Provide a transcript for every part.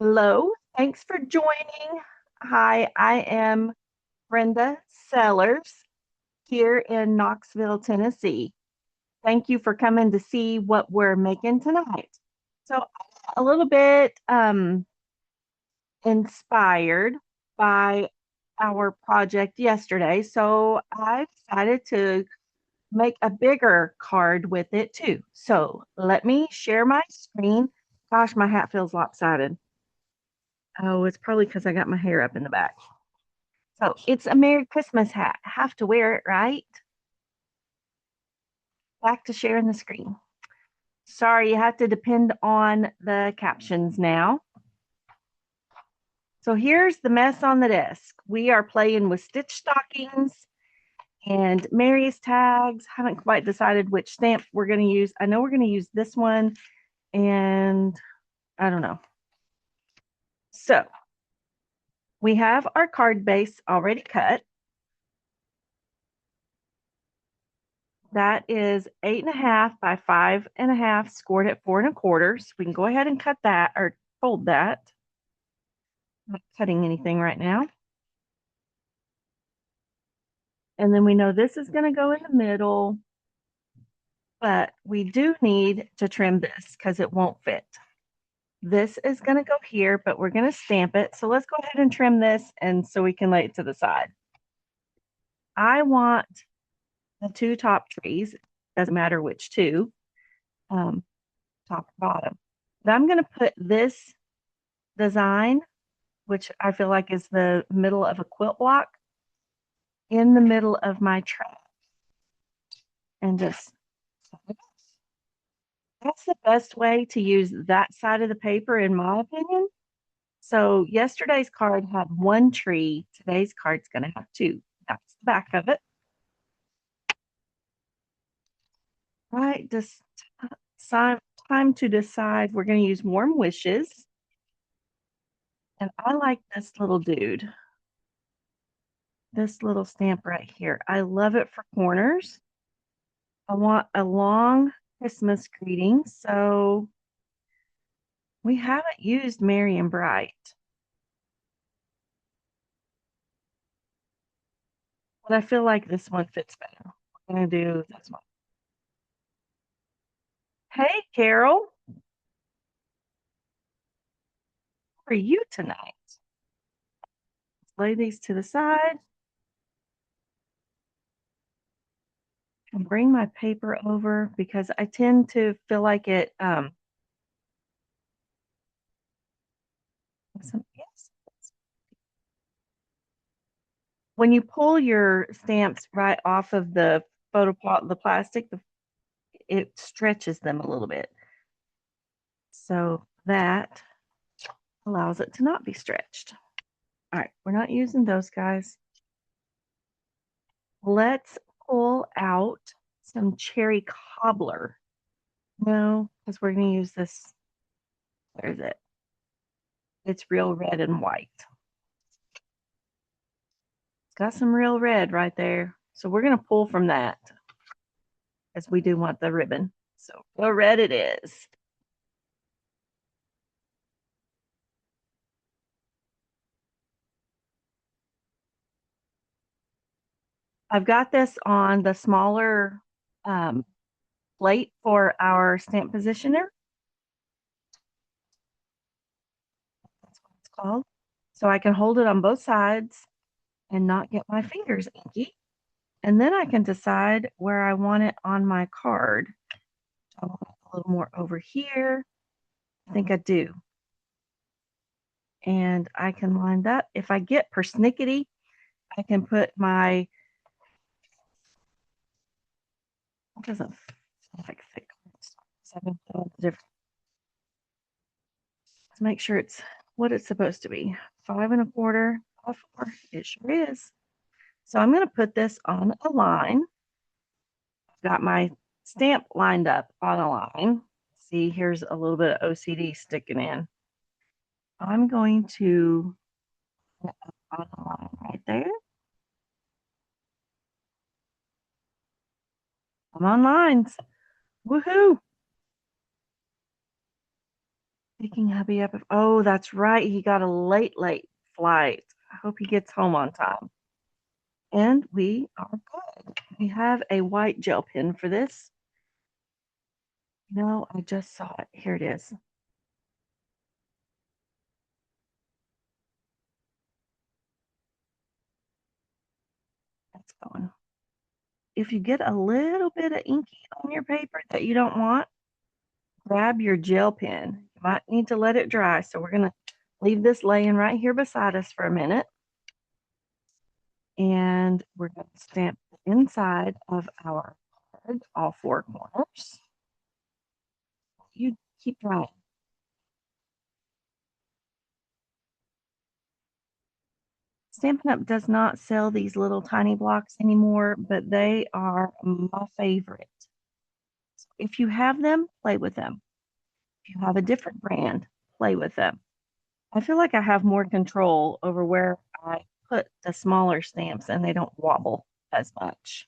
Hello, thanks for joining. Hi, I am Brenda Sellers here in Knoxville, Tennessee. Thank you for coming to see what we're making tonight. So, a little bit inspired by our project yesterday. So, I decided to make a bigger card with it too. So, let me share my screen. Gosh, my hat feels lopsided. Oh, it's probably because I got my hair up in the back. So it's a Merry Christmas hat. I have to wear it, right? Back to sharing the screen. Sorry, you have to depend on the captions now. So here's the mess on the desk. We are playing with stitch stockings and Mary's tags. Haven't quite decided which stamp we're going to use. I know we're going to use this one, and I don't know. So we have our card base already cut. That is 8.5 by 5.5, scored at 4.25. So we can go ahead and cut that or fold that. I'm not cutting anything right now. And then we know this is going to go in the middle, but we do need to trim this because it won't fit. This is going to go here, but we're going to stamp it. So let's go ahead and trim this, and so we can lay it to the side. I want the two top trees, doesn't matter which two, top or bottom. But I'm going to put this design, which I feel like is the middle of a quilt block, in the middle of my tray. And just, that's the best way to use that side of the paper, in my opinion. So yesterday's card had one tree. Today's card's going to have two. That's the back of it. Right, just time to decide. We're going to use Warm Wishes. And I like this little dude. This little stamp right here. I love it for corners. I want a long Christmas greeting. So we haven't used Merry and Bright. But I feel like this one fits better. We're going to do this one. Hey, Carol. How are you tonight? Let's lay these to the side. And bring my paper over because I tend to feel like it yes. When you pull your stamps right off of the the plastic, it stretches them a little bit. So that allows it to not be stretched. All right, we're not using those guys. Let's pull out some cherry cobbler. No, because we're going to use this. Where is it? It's real red and white. It's got some real red right there. So we're going to pull from that, as we do want the ribbon. So real red it is. I've got this on the smaller plate for our stamp positioner. That's what it's called. So I can hold it on both sides and not get my fingers inky. And then I can decide where I want it on my card. I want it a little more over here. I think I do. And I can line that. If I get persnickety, I can put my, it doesn't feel like thick. Different. Let's make sure it's what it's supposed to be. 5.25 by 4. It sure is. So I'm going to put this on a line. I've got my stamp lined up on a line. See, here's a little bit of OCD sticking in. I'm going to put it on a line right there. I'm on lines. Woohoo! Picking hubby up. Oh, that's right. He got a late flight. I hope he gets home on time. And we are good. We have a white gel pen for this. No, I just saw it. Here it is. That's going. If you get a little bit of inky on your paper that you don't want, grab your gel pen. You might need to let it dry. So we're going to leave this laying right here beside us for a minute. And we're going to stamp the inside of our card, all four corners. You keep drying. Stampin' Up! Does not sell these little tiny blocks anymore, but they are my favorite. So if you have them, play with them. If you have a different brand, play with them. I feel like I have more control over where I put the smaller stamps and they don't wobble as much.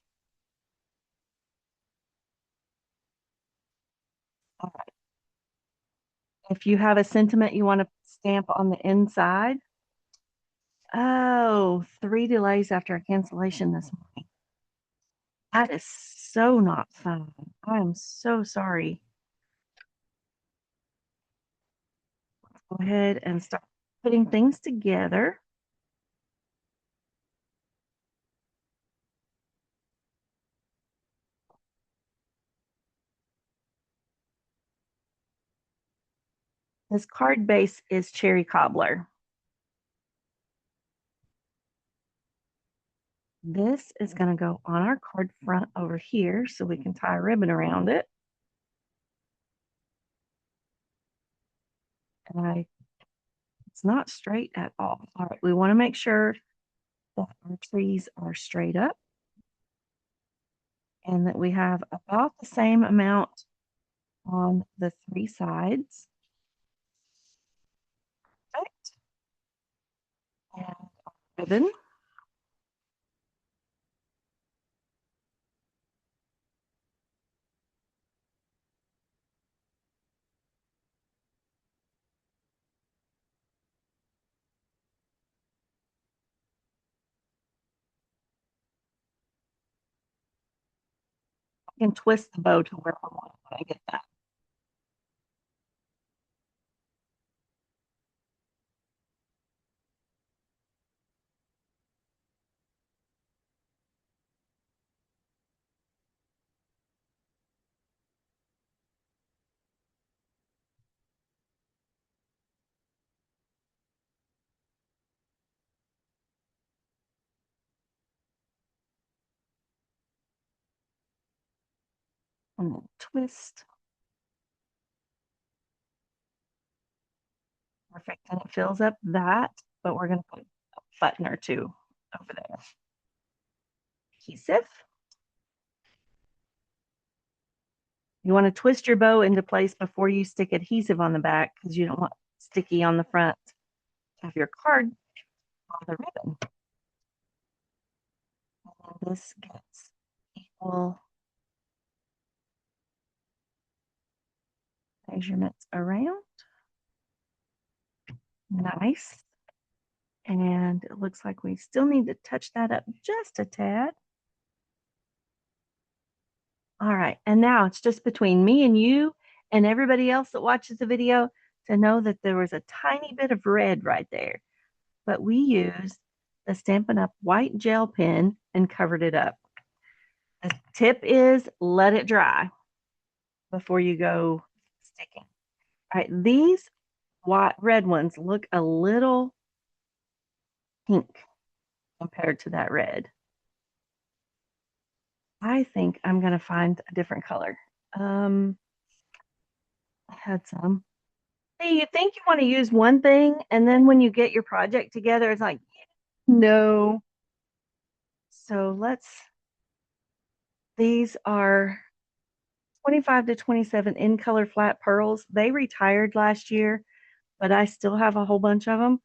All right. If you have a sentiment you want to stamp on the inside, oh, 3 delays after a cancellation this morning. That is so not fun. I am so sorry. Let's go ahead and start putting things together. This card base is Cherry Cobbler. This is going to go on our card front over here so we can tie a ribbon around it. And it's not straight at all. All right, we want to make sure that our trees are straight up and that we have about the same amount on the 3 sides. Perfect. And ribbon. I can twist the bow to where I want it when I get that. And then twist. Perfect. And it fills up that, but we're going to put a button or two over there. Adhesive. You want to twist your bow into place before you stick adhesive on the back because you don't want sticky on the front of your card on the ribbon. And this gets equal measurements around. Nice. And it looks like we still need to touch that up just a tad. All right. And now it's just between me and you and everybody else that watches the video to know that there was a tiny bit of red right there. But we used the Stampin' Up! White gel pen and covered it up. The tip is let it dry before you go sticking. All right. These red ones look a little pink compared to that red. I think I'm going to find a different color. I had some. Hey, you think you want to use one thing, and then when you get your project together, it's like, no. So these are 25 to 27 in color flat pearls. They retired last year, but I still have a whole bunch of them.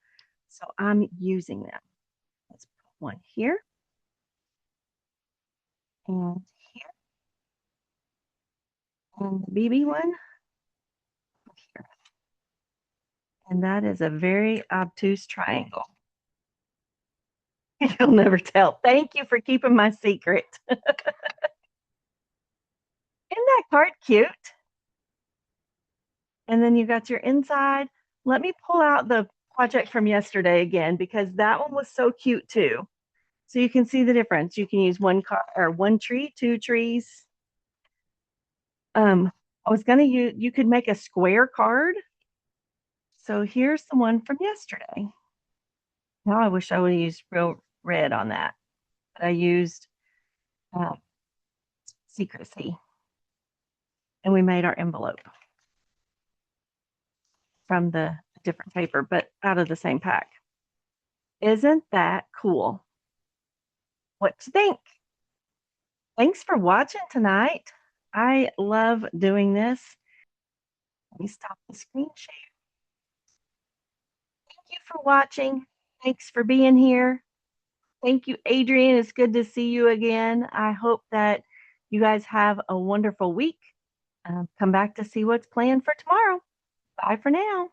So I'm using them. Let's put one here and here. And the BB one here. And that is a very obtuse triangle. You'll never tell. Thank you for keeping my secret. Isn't that card cute? And then you got your inside. Let me pull out the project from yesterday again, because that one was so cute too. So you can see the difference. You can use one car or one tree, two trees. I was gonna use, you could make a square card. So here's the one from yesterday. Now I wish I would have used real red on that, but I used Secrecy, and we made our envelope from the different paper, but out of the same pack. Isn't that cool? What do you think? Thanks for watching tonight. I love doing this. Let me stop the screen share. Thank you for watching. Thanks for being here. Thank you, Adrian. It's good to see you again. I hope that you guys have a wonderful week. Come back to see what's planned for tomorrow. Bye for now.